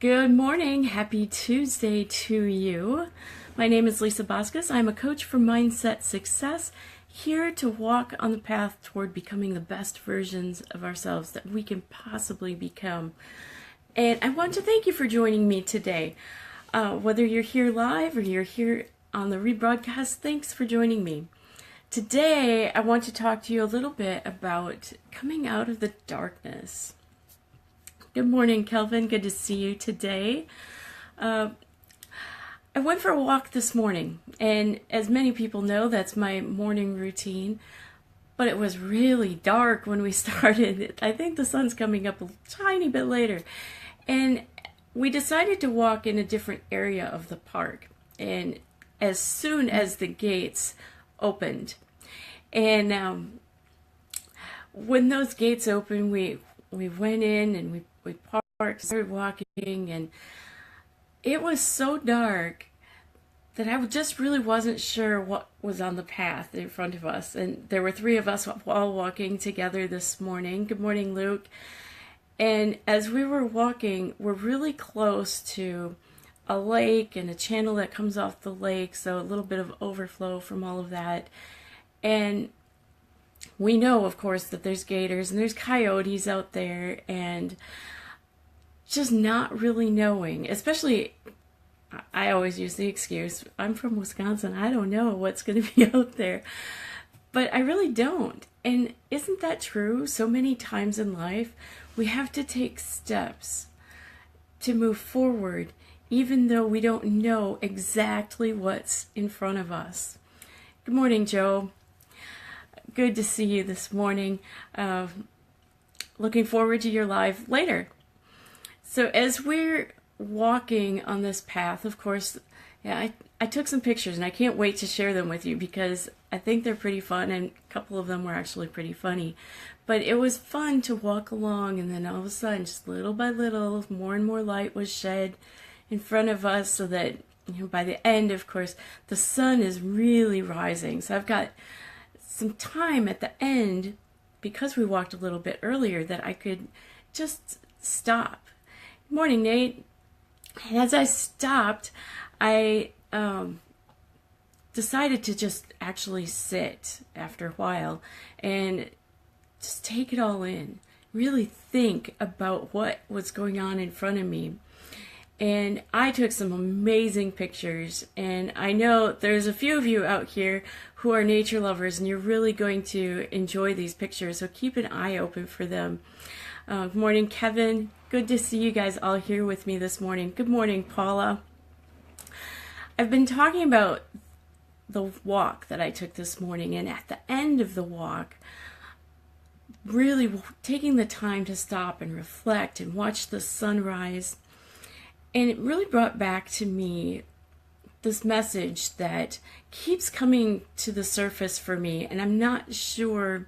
Good morning. Happy Tuesday to you. My name is Lisa Boscus. I'm a coach for mindset success, here to walk on the path toward becoming the best versions of ourselves that we can possibly become. And I want to thank you for joining me today. Whether you're here live or you're here on the rebroadcast, thanks for joining me. Today, I want to talk to you a little bit about coming out of the darkness. Good morning, Kelvin. Good to see you today. I went for a walk this morning, and as many people know, that's my morning routine. But it was really dark when we started. I think the sun's coming up a tiny bit later. And we decided to walk in a different area of the park. And as soon as the gates opened, and when those gates opened, we went in and we parked, started walking, and it was so dark that I just really wasn't sure what was on the path in front of us. And there were three of us all walking together this morning. Good morning, Luke. And as we were walking, we're really close to a lake and a channel that comes off the lake, so a little bit of overflow from all of that. And we know, of course, that there's gators and there's coyotes out there, and just not really knowing, especially, I always use the excuse, I'm from Wisconsin, I don't know what's going to be out there, but I really don't. And isn't that true? So many times in life, we have to take steps to move forward, even though we don't know exactly what's in front of us. Good morning, Joe. Good to see you this morning. Looking forward to your live later. So as we're walking on this path, of course, I took some pictures, and I can't wait to share them with you because I think they're pretty fun, and a couple of them were actually pretty funny. But it was fun to walk along, and then all of a sudden, just little by little, more and more light was shed in front of us, so that by the end, of course, the sun is really rising. So I've got some time at the end, because we walked a little bit earlier, that I could just stop. Good morning, Nate. And as I stopped, I decided to just actually sit after a while and just take it all in, really think about what was going on in front of me. And I took some amazing pictures, and I know there's a few of you out here who are nature lovers, and you're really going to enjoy these pictures, so keep an eye open for them. Good morning, Kevin. Good to see you guys all here with me this morning. Good morning, Paula. I've been talking about the walk that I took this morning, and at the end of the walk, really taking the time to stop and reflect and watch the sunrise. And it really brought back to me this message that keeps coming to the surface for me, and I'm not sure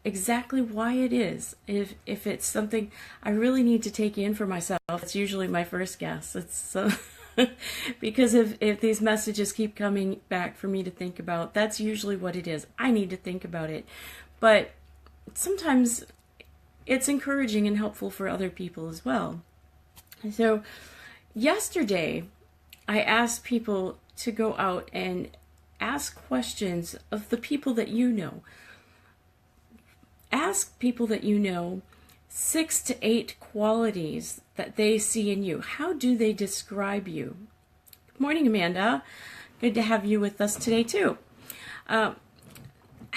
exactly why it is. If it's something I really need to take in for myself, it's usually my first guess. It's because if these messages keep coming back for me to think about, that's usually what it is. I need to think about it. But sometimes it's encouraging and helpful for other people as well. So yesterday, I asked people to go out and ask questions of the people that you know. Ask people that you know 6 to 8 qualities that they see in you. How do they describe you? Good morning, Amanda. Good to have you with us today, too. How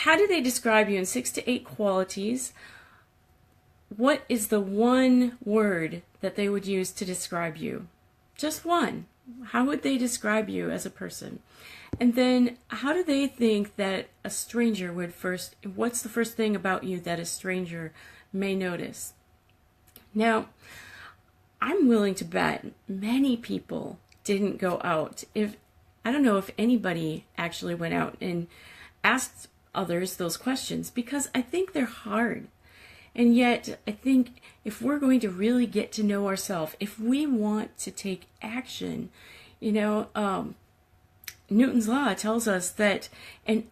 do they describe you in 6 to 8 qualities? What is the one word that they would use to describe you? Just one. How would they describe you as a person? And then how do they think that a stranger would what's the first thing about you that a stranger may notice? Now, I'm willing to bet many people didn't go out. I don't know if anybody actually went out and asked others those questions, because I think they're hard. And yet, I think if we're going to really get to know ourselves, if we want to take action, Newton's law tells us that an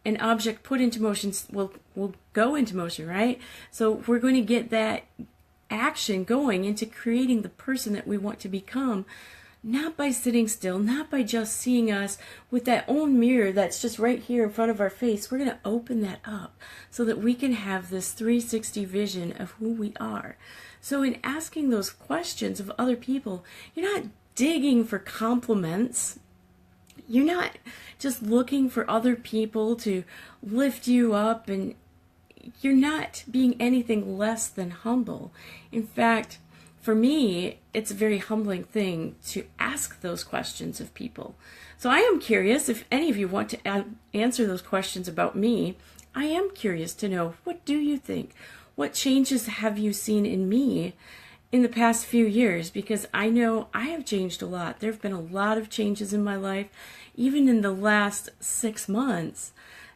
object put into motion will go into motion, right? So we're going to get that action going into creating the person that we want to become, not by sitting still, not by just seeing us with that own mirror that's just right here in front of our face. We're going to open that up so that we can have this 360 vision of who we are. So in asking those questions of other people, you're not digging for compliments. You're not just looking for other people to lift you up, and you're not being anything less than humble. In fact, for me, it's a very humbling thing to ask those questions of people. So I am curious if any of you want to answer those questions about me. I am curious to know, what do you think? What changes have you seen in me in the past few years? Because I know I have changed a lot. There have been a lot of changes in my life, even in the last 6 months.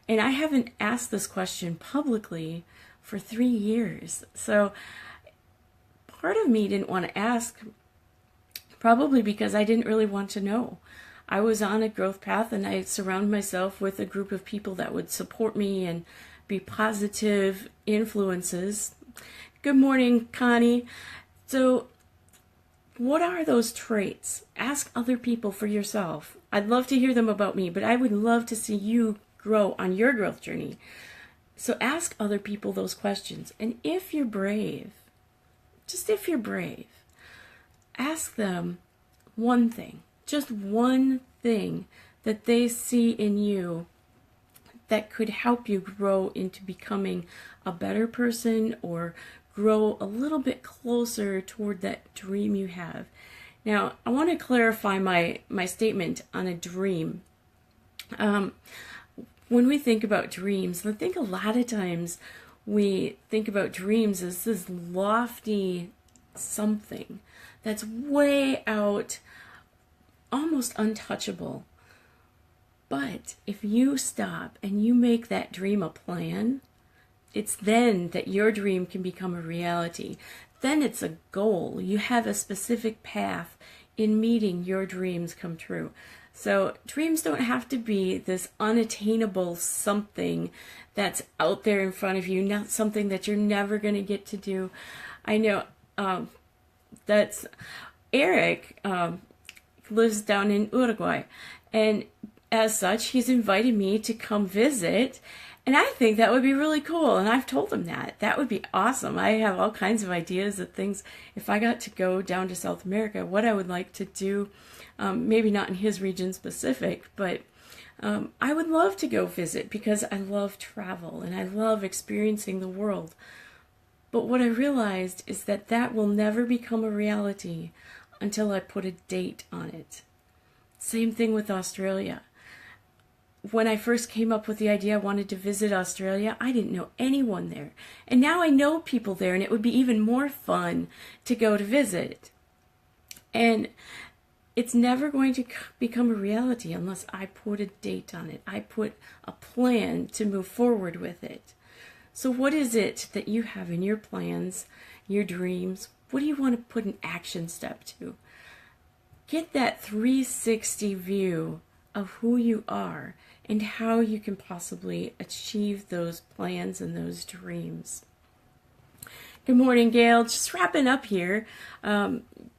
And I haven't asked this question publicly for 3 years. So part of me didn't want to ask, probably because I didn't really want to know. I was on a growth path, and I surrounded myself with a group of people that would support me and be positive influences. Good morning, Connie. So what are those traits? Ask other people for yourself. I'd love to hear them about me, but I would love to see you grow on your growth journey. So ask other people those questions. And if you're brave, just if you're brave, ask them one thing, just one thing that they see in you that could help you grow into becoming a better person, or grow a little bit closer toward that dream you have. Now, I want to clarify my statement on a dream. When we think about dreams, I think a lot of times we think about dreams as this lofty something that's way out, almost untouchable. But if you stop and you make that dream a plan, it's then that your dream can become a reality. Then it's a goal. You have a specific path in meeting your dreams come true. So dreams don't have to be this unattainable something that's out there in front of you, not something that you're never going to get to do. I know that's Eric lives down in Uruguay, and as such, he's invited me to come visit, and I think that would be really cool, and I've told him that would be awesome. I have all kinds of ideas of things, if I got to go down to South America, what I would like to do. Maybe not in his region specific, but I would love to go visit because I love travel and I love experiencing the world. But what I realized is that that will never become a reality until I put a date on it. Same thing with Australia. When I first came up with the idea I wanted to visit Australia, I didn't know anyone there. And now I know people there, and it would be even more fun to go to visit. And it's never going to become a reality unless I put a date on it. I put a plan to move forward with it. So what is it that you have in your plans, your dreams? What do you want to put an action step to? Get that 360 view of who you are and how you can possibly achieve those plans and those dreams. Good morning, Gail. Just wrapping up here.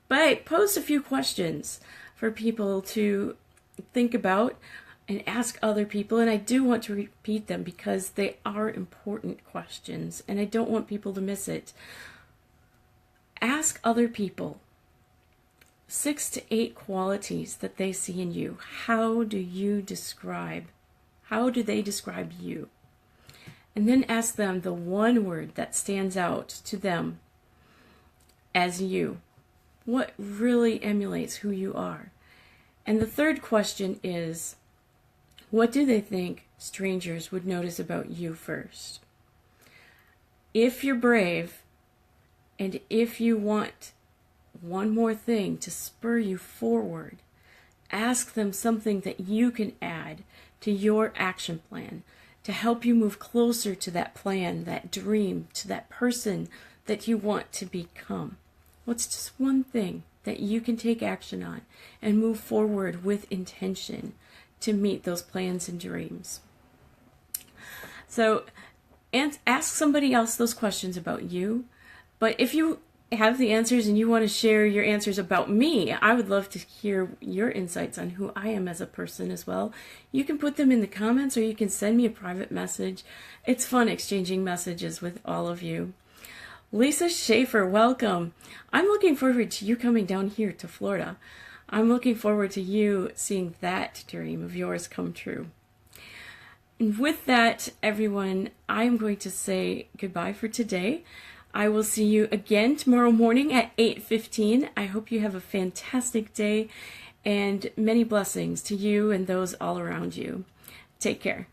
But I posed a few questions for people to think about and ask other people, and I do want to repeat them because they are important questions, and I don't want people to miss it. Ask other people 6 to 8 qualities that they see in you. How do they describe you? And then ask them the one word that stands out to them as you. What really emulates who you are? And the third question is, what do they think strangers would notice about you first? If you're brave, and if you want one more thing to spur you forward, ask them something that you can add to your action plan to help you move closer to that plan, that dream, to that person that you want to become. What's just one thing that you can take action on and move forward with intention to meet those plans and dreams? So, and ask somebody else those questions about you. But if you have the answers and you want to share your answers about me, I would love to hear your insights on who I am as a person as well. You can put them in the comments or you can send me a private message. It's fun exchanging messages with all of you. Lisa Schaefer, welcome. I'm looking forward to you coming down here to Florida. I'm looking forward to you seeing that dream of yours come true. And with that, everyone, I am going to say goodbye for today. I will see you again tomorrow morning at 8:15. I hope you have a fantastic day and many blessings to you and those all around you. Take care.